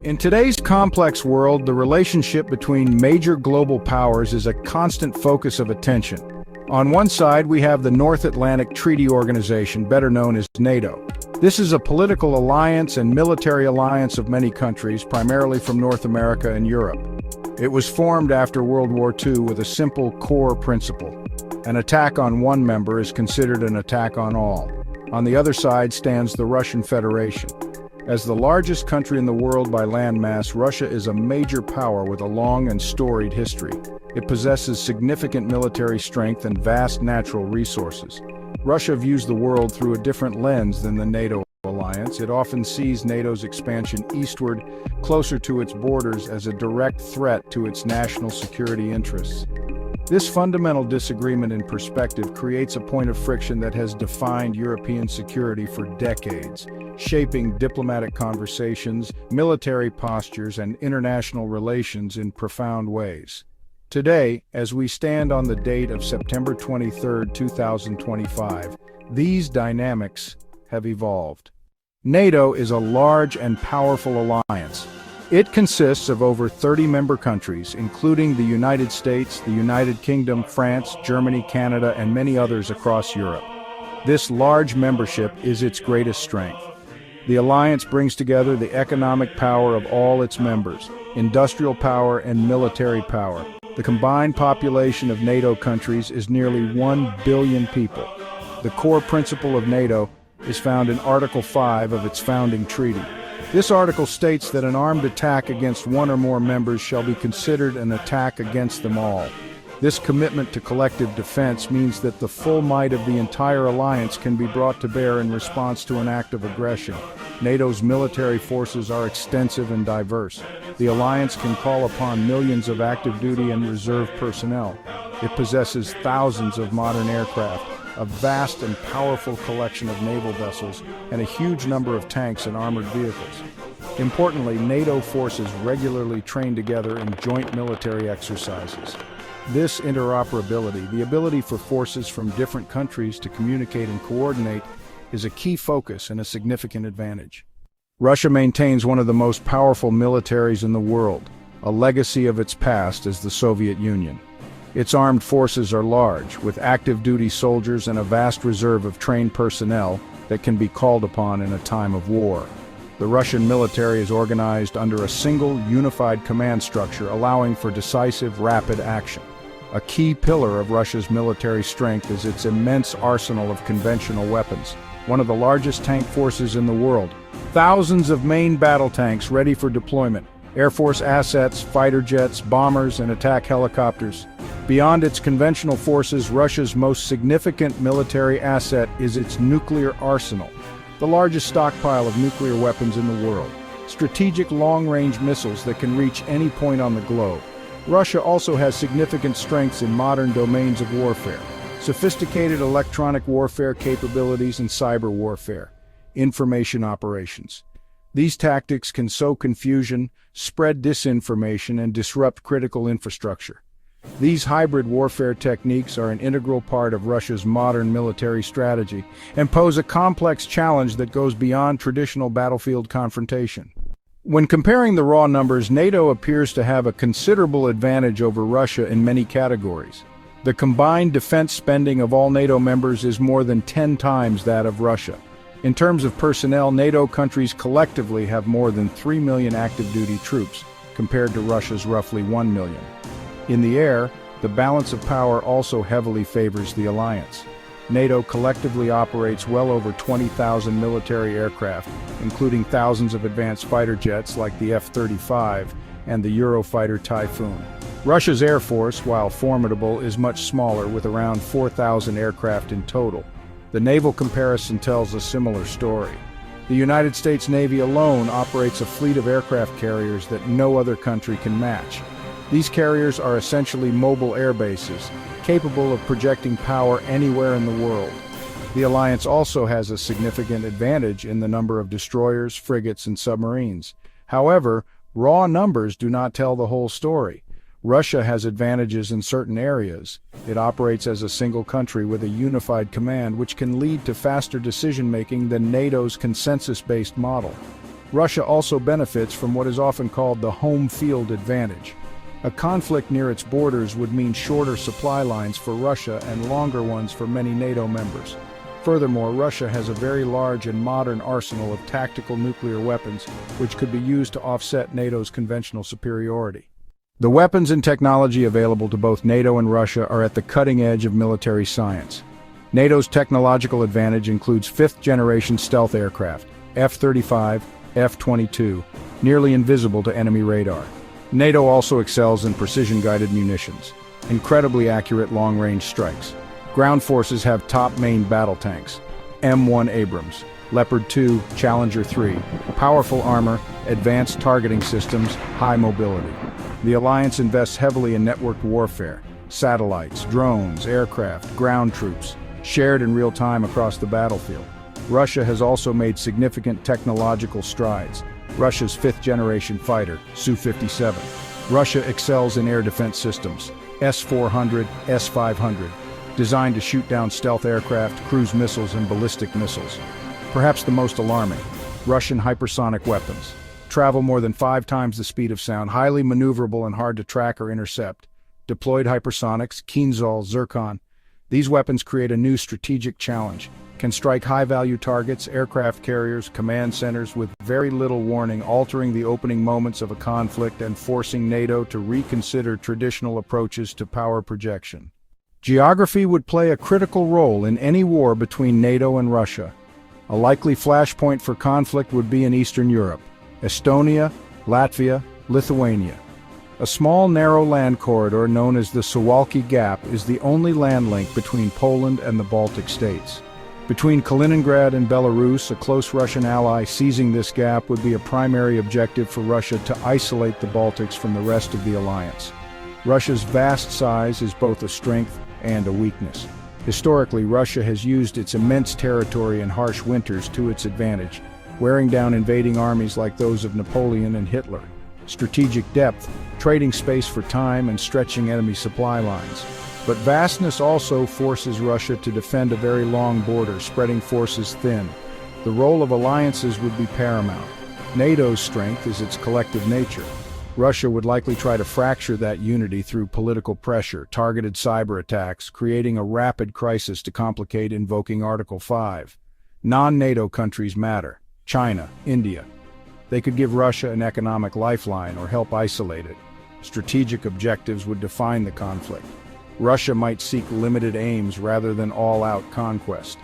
In today's complex world, the relationship between major global powers is a constant focus of attention. On one side, we have the North Atlantic Treaty Organization, better known as NATO. This is a political alliance and military alliance of many countries, primarily from North America and Europe. It was formed after World War II with a simple core principle. An attack on one member is considered an attack on all. On the other side stands the Russian Federation. As the largest country in the world by landmass, Russia is a major power with a long and storied history. It possesses significant military strength and vast natural resources. Russia views the world through a different lens than the NATO alliance. It often sees NATO's expansion eastward, closer to its borders, as a direct threat to its national security interests. This fundamental disagreement in perspective creates a point of friction that has defined European security for decades, shaping diplomatic conversations, military postures, and international relations in profound ways. Today, as we stand on the date of September 23, 2025, these dynamics have evolved. NATO is a large and powerful alliance. It consists of over 30 member countries, including the United States, the United Kingdom, France, Germany, Canada, and many others across Europe. This large membership is its greatest strength. The alliance brings together the economic power of all its members, industrial power and military power. The combined population of NATO countries is nearly 1 billion people. The core principle of NATO is found in Article 5 of its founding treaty. This article states that an armed attack against one or more members shall be considered an attack against them all. This commitment to collective defense means that the full might of the entire alliance can be brought to bear in response to an act of aggression. NATO's military forces are extensive and diverse. The alliance can call upon millions of active duty and reserve personnel. It possesses thousands of modern aircraft, a vast and powerful collection of naval vessels, and a huge number of tanks and armored vehicles. Importantly, NATO forces regularly train together in joint military exercises. This interoperability, the ability for forces from different countries to communicate and coordinate, is a key focus and a significant advantage. Russia maintains one of the most powerful militaries in the world, a legacy of its past as the Soviet Union. Its armed forces are large, with active duty soldiers and a vast reserve of trained personnel that can be called upon in a time of war. The Russian military is organized under a single, unified command structure, allowing for decisive, rapid action. A key pillar of Russia's military strength is its immense arsenal of conventional weapons, one of the largest tank forces in the world. Thousands of main battle tanks ready for deployment, Air Force assets, fighter jets, bombers, and attack helicopters. Beyond its conventional forces, Russia's most significant military asset is its nuclear arsenal, the largest stockpile of nuclear weapons in the world. Strategic long-range missiles that can reach any point on the globe. Russia also has significant strengths in modern domains of warfare, sophisticated electronic warfare capabilities and cyber warfare, information operations. These tactics can sow confusion, spread disinformation, and disrupt critical infrastructure. These hybrid warfare techniques are an integral part of Russia's modern military strategy and pose a complex challenge that goes beyond traditional battlefield confrontation. When comparing the raw numbers, NATO appears to have a considerable advantage over Russia in many categories. The combined defense spending of all NATO members is more than 10 times that of Russia. In terms of personnel, NATO countries collectively have more than 3 million active-duty troops, compared to Russia's roughly 1 million. In the air, the balance of power also heavily favors the alliance. NATO collectively operates well over 20,000 military aircraft, including thousands of advanced fighter jets like the F-35 and the Eurofighter Typhoon. Russia's air force, while formidable, is much smaller, with around 4,000 aircraft in total. The naval comparison tells a similar story. The United States Navy alone operates a fleet of aircraft carriers that no other country can match. These carriers are essentially mobile air bases, capable of projecting power anywhere in the world. The alliance also has a significant advantage in the number of destroyers, frigates, and submarines. However, raw numbers do not tell the whole story. Russia has advantages in certain areas. It operates as a single country with a unified command, which can lead to faster decision-making than NATO's consensus-based model. Russia also benefits from what is often called the home field advantage. A conflict near its borders would mean shorter supply lines for Russia and longer ones for many NATO members. Furthermore, Russia has a very large and modern arsenal of tactical nuclear weapons, which could be used to offset NATO's conventional superiority. The weapons and technology available to both NATO and Russia are at the cutting edge of military science. NATO's technological advantage includes fifth-generation stealth aircraft, F-35, F-22, nearly invisible to enemy radar. NATO also excels in precision-guided munitions, incredibly accurate long-range strikes. Ground forces have top main battle tanks, M1 Abrams, Leopard 2, Challenger 3, powerful armor, advanced targeting systems, high mobility. The alliance invests heavily in networked warfare, satellites, drones, aircraft, ground troops, shared in real time across the battlefield. Russia has also made significant technological strides. Russia's fifth-generation fighter, Su-57. Russia excels in air defense systems, S-400, S-500, designed to shoot down stealth aircraft, cruise missiles, and ballistic missiles. Perhaps the most alarming, Russian hypersonic weapons. Travel more than 5 times the speed of sound, highly maneuverable and hard to track or intercept. Deployed hypersonics, Kinzhal, Zircon. These weapons create a new strategic challenge, can strike high-value targets, aircraft carriers, command centers with very little warning, altering the opening moments of a conflict and forcing NATO to reconsider traditional approaches to power projection. Geography would play a critical role in any war between NATO and Russia. A likely flashpoint for conflict would be in Eastern Europe, Estonia, Latvia, Lithuania. A small narrow land corridor known as the Suwalki Gap is the only land link between Poland and the Baltic states. Between Kaliningrad and Belarus, a close Russian ally, seizing this gap would be a primary objective for Russia to isolate the Baltics from the rest of the alliance. Russia's vast size is both a strength and a weakness. Historically, Russia has used its immense territory and harsh winters to its advantage, wearing down invading armies like those of Napoleon and Hitler. Strategic depth, trading space for time and stretching enemy supply lines. But vastness also forces Russia to defend a very long border, spreading forces thin. The role of alliances would be paramount. NATO's strength is its collective nature. Russia would likely try to fracture that unity through political pressure, targeted cyber attacks, creating a rapid crisis to complicate invoking Article 5. Non-NATO countries matter. China, India. They could give Russia an economic lifeline or help isolate it. Strategic objectives would define the conflict. Russia might seek limited aims rather than all-out conquest.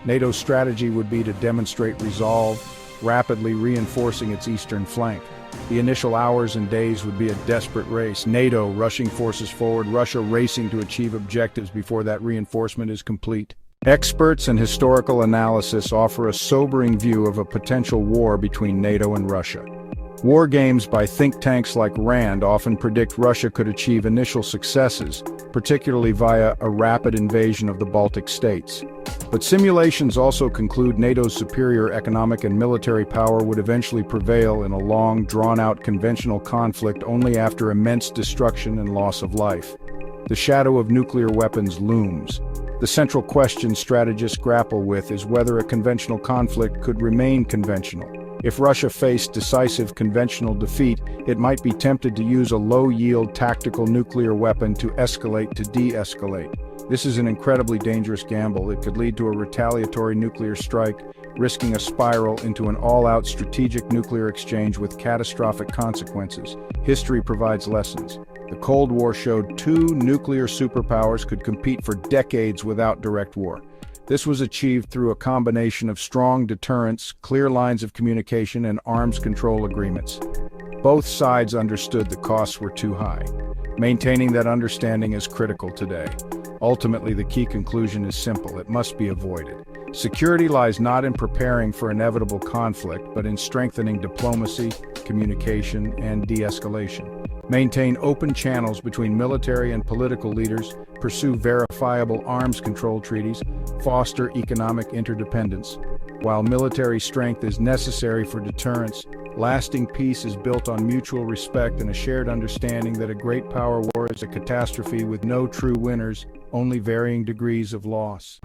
NATO's strategy would be to demonstrate resolve, rapidly reinforcing its eastern flank. The initial hours and days would be a desperate race. NATO rushing forces forward, Russia racing to achieve objectives before that reinforcement is complete. Experts and historical analysis offer a sobering view of a potential war between NATO and Russia. War games by think tanks like RAND often predict Russia could achieve initial successes, particularly via a rapid invasion of the Baltic states. But simulations also conclude NATO's superior economic and military power would eventually prevail in a long, drawn-out conventional conflict only after immense destruction and loss of life. The shadow of nuclear weapons looms. The central question strategists grapple with is whether a conventional conflict could remain conventional. If Russia faced decisive conventional defeat, it might be tempted to use a low-yield tactical nuclear weapon to escalate to de-escalate. This is an incredibly dangerous gamble. It could lead to a retaliatory nuclear strike, risking a spiral into an all-out strategic nuclear exchange with catastrophic consequences. History provides lessons. The Cold War showed 2 nuclear superpowers could compete for decades without direct war. This was achieved through a combination of strong deterrence, clear lines of communication, and arms control agreements. Both sides understood the costs were too high. Maintaining that understanding is critical today. Ultimately, the key conclusion is simple: it must be avoided. Security lies not in preparing for inevitable conflict, but in strengthening diplomacy, communication, and de-escalation. Maintain open channels between military and political leaders, pursue verifiable arms control treaties, foster economic interdependence. While military strength is necessary for deterrence, lasting peace is built on mutual respect and a shared understanding that a great power war is a catastrophe with no true winners, only varying degrees of loss.